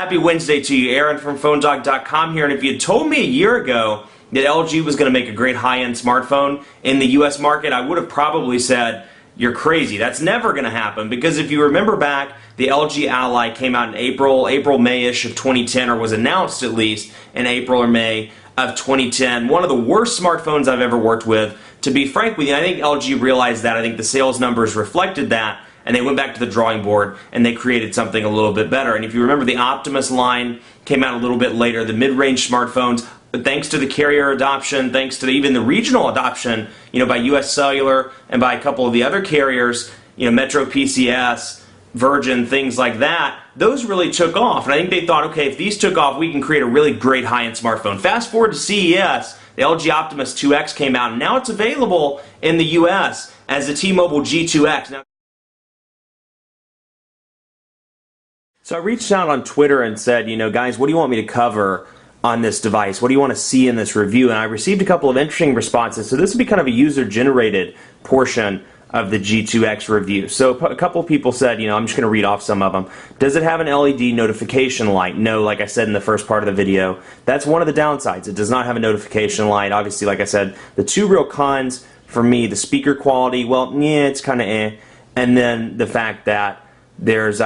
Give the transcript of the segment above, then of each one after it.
Happy Wednesday to you. Aaron from PhoneDog.com here, and if you had told me a year ago that LG was going to make a great high-end smartphone in the US market, I would have probably said, you're crazy. That's never going to happen, because if you remember back, the LG Ally came out in April, May-ish of 2010, or was announced at least in April or May of 2010. One of the worst smartphones I've ever worked with. To be frank with you, I think LG realized that. I think the sales numbers reflected that, and they went back to the drawing board and they created something a little bit better. And if you remember, the Optimus line came out a little bit later, the mid-range smartphones, but thanks to the carrier adoption, thanks to even the regional adoption, by US Cellular and by a couple of the other carriers, Metro PCS, Virgin, things like that, those really took off. And I think they thought, okay, if these took off, we can create a really great high-end smartphone. Fast forward to CES, the LG Optimus 2X came out, and now it's available in the US as the T-Mobile G2x. Now, so I reached out on Twitter and said, guys, what do you want me to cover on this device? What do you want to see in this review? And I received a couple of interesting responses. So this will be kind of a user-generated portion of the G2X review. So a couple of people said, I'm just going to read off some of them. Does it have an LED notification light? No, like I said in the first part of the video. That's one of the downsides. It does not have a notification light. Obviously, like I said, the two real cons for me, the speaker quality, well, yeah, it's kind of eh. And then the fact that there's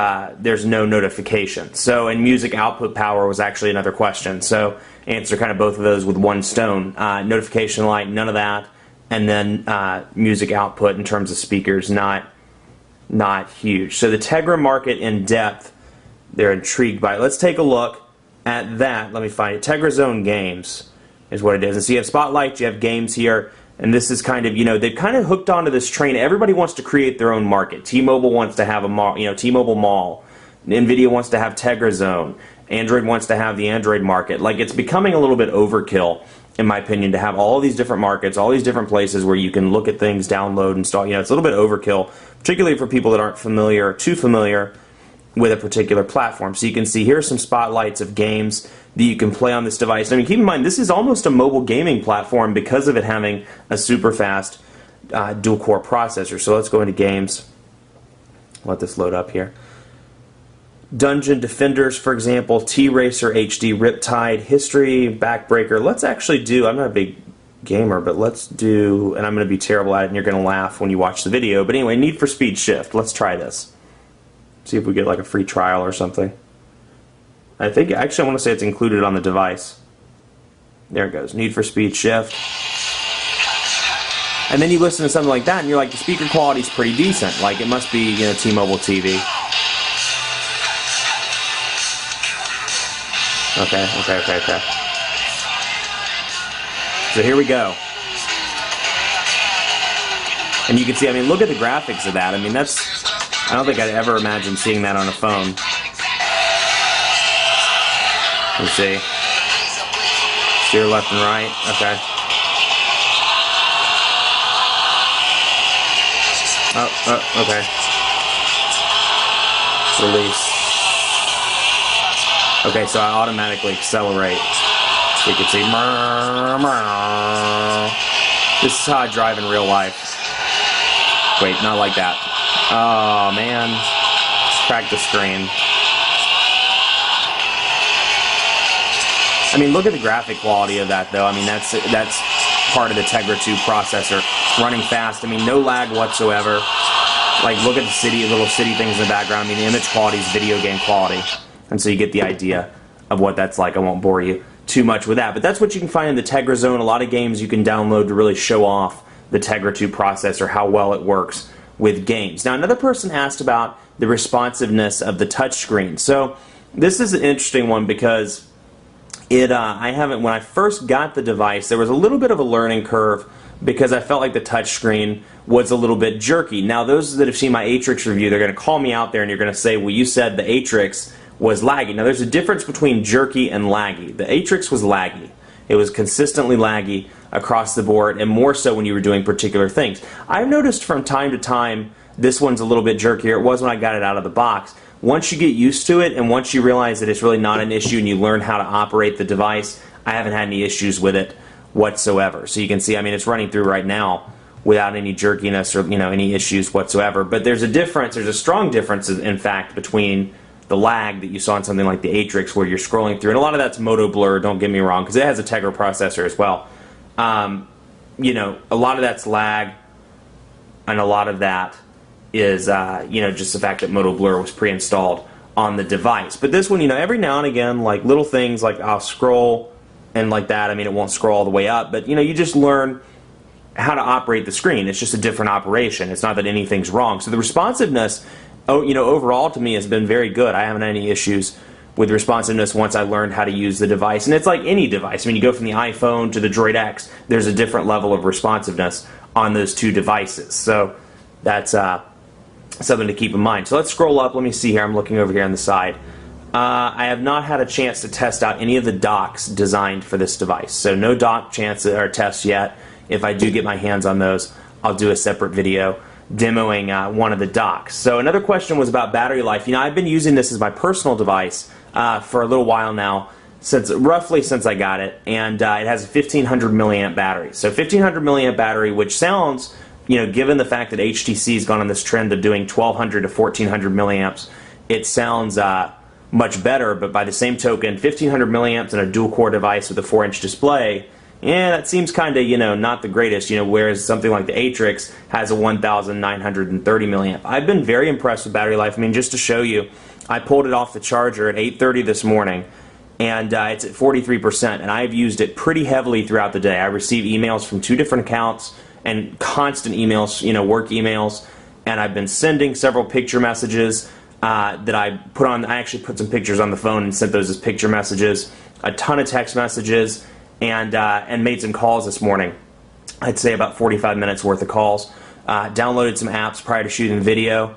no notification. So, and music output power was actually another question. So answer kind of both of those with one stone. Notification light, none of that. And then music output in terms of speakers, not huge. So the Tegra market in depth, they're intrigued by it. Let's take a look at that. Let me find it. Tegra Zone Games is what it is. And so you have Spotlight, you have games here, and this is kind of, they've kind of hooked onto this train. Everybody wants to create their own market. T-Mobile wants to have a mall, T-Mobile Mall. NVIDIA wants to have Tegra Zone. Android wants to have the Android market. Like, it's becoming a little bit overkill, in my opinion, to have all these different markets, all these different places where you can look at things, download, install. It's a little bit overkill, particularly for people that aren't too familiar with a particular platform. So you can see here are some spotlights of games that you can play on this device. I mean, keep in mind, this is almost a mobile gaming platform because of it having a super fast dual-core processor. So let's go into games. Let this load up here. Dungeon Defenders, for example, T-Racer HD, Riptide, History, Backbreaker. Let's actually do, I'm not a big gamer, but let's do, and I'm going to be terrible at it and you're going to laugh when you watch the video, but anyway, Need for Speed Shift. Let's try this. See if we get like a free trial or something. Actually I want to say it's included on the device. There it goes, Need for Speed Shift. And then you listen to something like that and you're like, the speaker quality's pretty decent. Like, it must be, T-Mobile TV. Okay. So here we go. And you can see, look at the graphics of that. I don't think I'd ever imagine seeing that on a phone. Let's see. Steer left and right. Okay. Okay. Release. Okay, so I automatically accelerate. So you can see, this is how I drive in real life. Wait, not like that. Oh man, cracked the screen. Look at the graphic quality of that, though. That's part of the Tegra 2 processor, running fast. No lag whatsoever. Like, look at the little city things in the background. The image quality is video game quality. And so you get the idea of what that's like. I won't bore you too much with that. But that's what you can find in the Tegra Zone. A lot of games you can download to really show off the Tegra 2 processor, how well it works with games. Now, another person asked about the responsiveness of the touchscreen. So this is an interesting one because when I first got the device, there was a little bit of a learning curve because I felt like the touchscreen was a little bit jerky. Now, those that have seen my Atrix review, they're going to call me out there and you're going to say, well, you said the Atrix was laggy. Now, there's a difference between jerky and laggy. The Atrix was laggy. It was consistently laggy across the board, and more so when you were doing particular things. I've noticed from time to time this one's a little bit jerkier. It was when I got it out of the box. Once you get used to it and once you realize that it's really not an issue and you learn how to operate the device, I haven't had any issues with it whatsoever. So you can see, it's running through right now without any jerkiness or any issues whatsoever. But there's a difference, there's a strong difference in fact between the lag that you saw in something like the Atrix where you're scrolling through. And a lot of that's Moto Blur, don't get me wrong, because it has a Tegra processor as well. You know, a lot of that's lag, and a lot of that is, you know, just the fact that Moto Blur was pre-installed on the device. But this one, you know, every now and again, like little things like I'll scroll and like that, I mean, it won't scroll all the way up, but, you know, you just learn how to operate the screen. It's just a different operation. It's not that anything's wrong. So the responsiveness, you know, overall to me has been very good. I haven't had any issues with responsiveness once I learned how to use the device. And it's like any device. I mean, you go from the iPhone to the Droid X, there's a different level of responsiveness on those two devices. So that's something to keep in mind. So let's scroll up. Let me see here. I'm looking over here on the side. I have not had a chance to test out any of the docks designed for this device. So no dock chances or tests yet. If I do get my hands on those, I'll do a separate video demoing one of the docks. So another question was about battery life. You know, I've been using this as my personal device for a little while now, roughly since I got it, and it has a 1500 milliamp battery. So 1500 milliamp battery, which sounds, you know, given the fact that HTC has gone on this trend of doing 1200 to 1400 milliamps, it sounds much better. But by the same token, 1500 milliamps and a dual-core device with a 4-inch display, yeah, that seems kind of, you know, not the greatest, you know, whereas something like the Atrix has a 1930 milliamp. I've been very impressed with battery life. I mean, just to show you, I pulled it off the charger at 8:30 this morning, and it's at 43%, and I've used it pretty heavily throughout the day. I receive emails from 2 different accounts, and constant emails, you know, work emails, and I've been sending several picture messages that I put on. I actually put some pictures on the phone and sent those as picture messages, a ton of text messages, and made some calls this morning. I'd say about 45 minutes worth of calls. Downloaded some apps prior to shooting the video,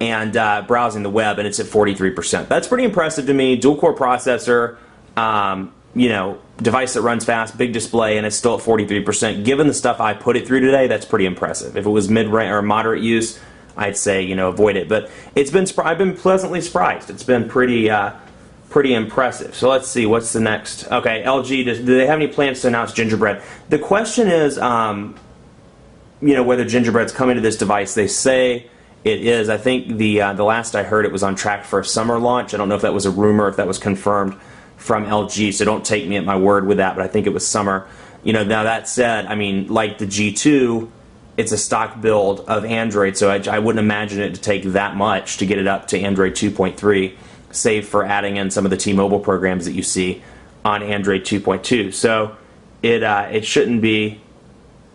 and browsing the web, and it's at 43%. That's pretty impressive to me. Dual-core processor, you know, device that runs fast, big display, and it's still at 43%. Given the stuff I put it through today, that's pretty impressive. If it was mid-range or moderate use, I'd say, you know, avoid it. But it's been, I've been pleasantly surprised. It's been pretty impressive. So let's see, what's the next? Okay, LG, do they have any plans to announce gingerbread? The question is, you know, whether gingerbread's coming to this device. They say it is. I think the last I heard, it was on track for a summer launch. I don't know if that was a rumor, if that was confirmed from LG, so don't take me at my word with that, but I think it was summer. You know, now that said, I mean, like the G2, it's a stock build of Android, so I wouldn't imagine it to take that much to get it up to Android 2.3, save for adding in some of the T-Mobile programs that you see on Android 2.2. So it shouldn't be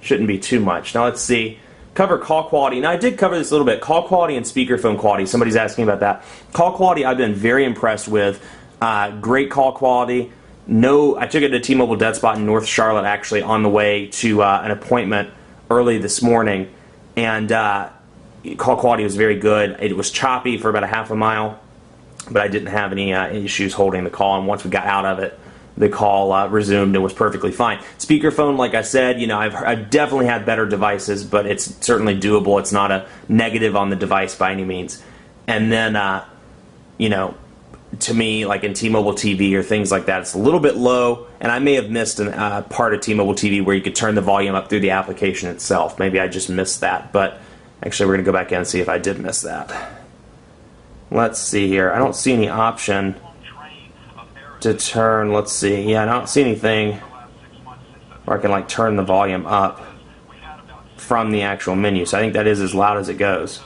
too much. Now let's see. Cover call quality. Now I did cover this a little bit. Call quality and speakerphone quality. Somebody's asking about that. Call quality I've been very impressed with. Great call quality. No, I took it to T-Mobile Dead Spot in North Charlotte actually on the way to an appointment early this morning, and call quality was very good. It was choppy for about a half a mile, but I didn't have any issues holding the call, and once we got out of it, the call resumed and was perfectly fine. Speakerphone, like I said, you know, I've definitely had better devices, but it's certainly doable. It's not a negative on the device by any means. And then, you know, to me, like in T-Mobile TV or things like that, it's a little bit low, and I may have missed a part of T-Mobile TV where you could turn the volume up through the application itself. Maybe I just missed that, but actually we're going to go back in and see if I did miss that. Let's see here. I don't see any option to turn, let's see. Yeah, I don't see anything where I can like turn the volume up from the actual menu. So I think that is as loud as it goes.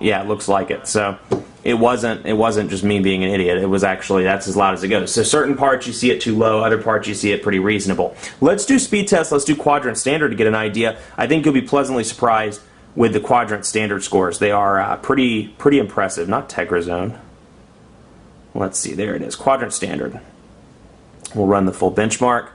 Yeah, it looks like it. So it wasn't just me being an idiot. It was actually, that's as loud as it goes. So certain parts you see it too low, other parts you see it pretty reasonable. Let's do speed tests. Let's do quadrant standard to get an idea. I think you'll be pleasantly surprised with the quadrant standard scores. They are pretty impressive. Not Tegra Zone. Let's see, there it is, quadrant standard. We'll run the full benchmark.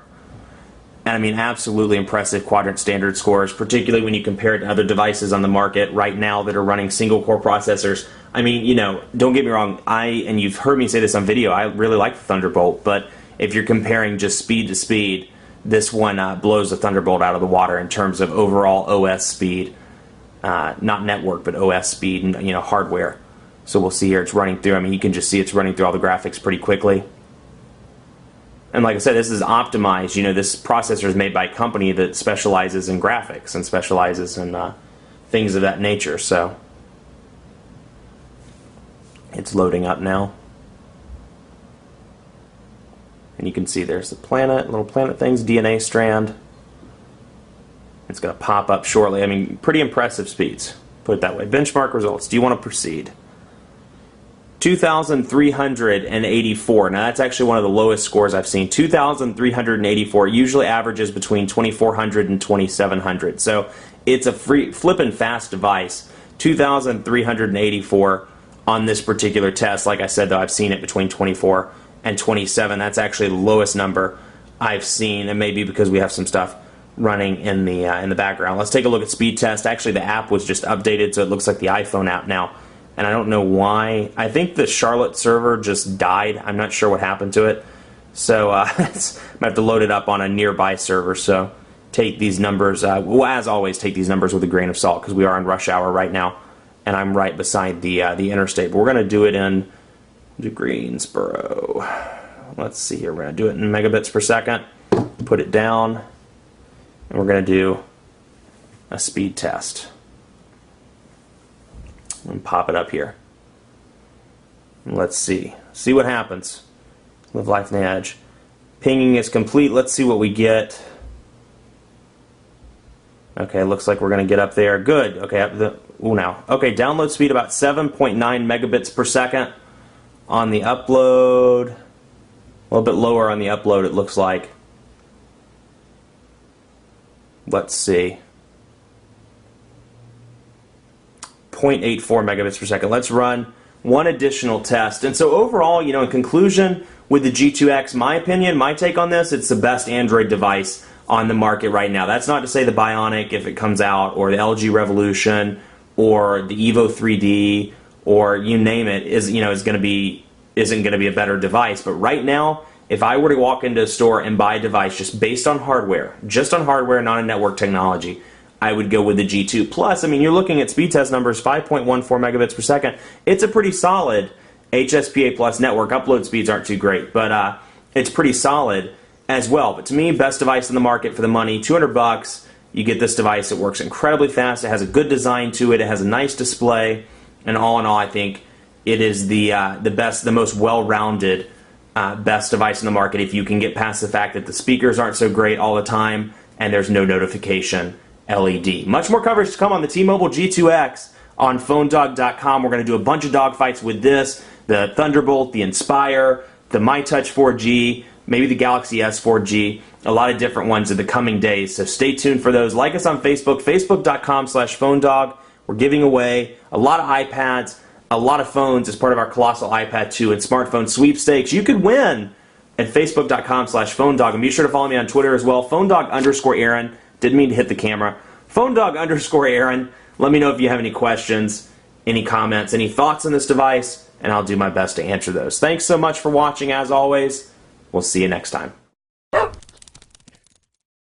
And I mean, absolutely impressive quadrant standard scores, particularly when you compare it to other devices on the market right now that are running single core processors. I mean, you know, don't get me wrong, and you've heard me say this on video, I really like the Thunderbolt, but if you're comparing just speed to speed, this one blows the Thunderbolt out of the water in terms of overall OS speed. Not network, but OS speed and, you know, hardware. So we'll see here, it's running through. I mean, you can just see it's running through all the graphics pretty quickly. And like I said, this is optimized. You know, this processor is made by a company that specializes in graphics and specializes in things of that nature. So It's loading up now. And you can see there's the planet, little planet things, DNA strand. It's going to pop up shortly. I mean, pretty impressive speeds, put it that way. Benchmark results. Do you want to proceed? 2,384. Now, that's actually one of the lowest scores I've seen. 2,384 usually averages between 2,400 and 2,700. So it's a flippin' fast device. 2,384 on this particular test. Like I said, though, I've seen it between 24 and 27. That's actually the lowest number I've seen, and maybe because we have some stuff running in the background. Let's take a look at speed test. Actually, the app was just updated, so it looks like the iPhone app now. And I don't know why. I think the Charlotte server just died. I'm not sure what happened to it. So I might have to load it up on a nearby server. So take these numbers, well, as always, take these numbers with a grain of salt, because we are in rush hour right now, and I'm right beside the interstate. But we're going to do it in Greensboro. Let's see here. We're going to do it in megabits per second. Put it down. And we're going to do a speed test. And pop it up here. And let's see. See what happens. Live life on the edge. Pinging is complete. Let's see what we get. Okay, looks like we're going to get up there. Good. Okay, up the now. Okay, download speed about 7.9 megabits per second on the upload. A little bit lower on the upload, it looks like. Let's see. 0.84 megabits per second. Let's run one additional test. And so overall, you know, in conclusion, with the G2X, my opinion, my take on this, it's the best Android device on the market right now. That's not to say the Bionic, if it comes out, or the LG Revolution, or the Evo 3D, or you name it, isn't going to be a better device. But right now, if I were to walk into a store and buy a device just based on hardware, not a network technology, I would go with the G2. Plus, I mean, you're looking at speed test numbers, 5.14 megabits per second. It's a pretty solid HSPA plus network. Upload speeds aren't too great, but it's pretty solid as well. But to me, best device in the market for the money, $200. You get this device. It works incredibly fast. It has a good design to it. It has a nice display. And all in all, I think it is the best, the most well-rounded best device in the market if you can get past the fact that the speakers aren't so great all the time and there's no notification LED. Much more coverage to come on the T-Mobile G2X on PhoneDog.com. We're going to do a bunch of dogfights with this, the Thunderbolt, the Inspire, the MyTouch 4G, maybe the Galaxy S 4G, a lot of different ones in the coming days. So stay tuned for those. Like us on Facebook, Facebook.com/PhoneDog. We're giving away a lot of iPads, a lot of phones as part of our Colossal iPad 2 and smartphone sweepstakes. You could win at Facebook.com/PhoneDog. And be sure to follow me on Twitter as well, PhoneDog_Aaron. Didn't mean to hit the camera. PhoneDog_Aaron. Let me know if you have any questions, any comments, any thoughts on this device, and I'll do my best to answer those. Thanks so much for watching, as always. We'll see you next time.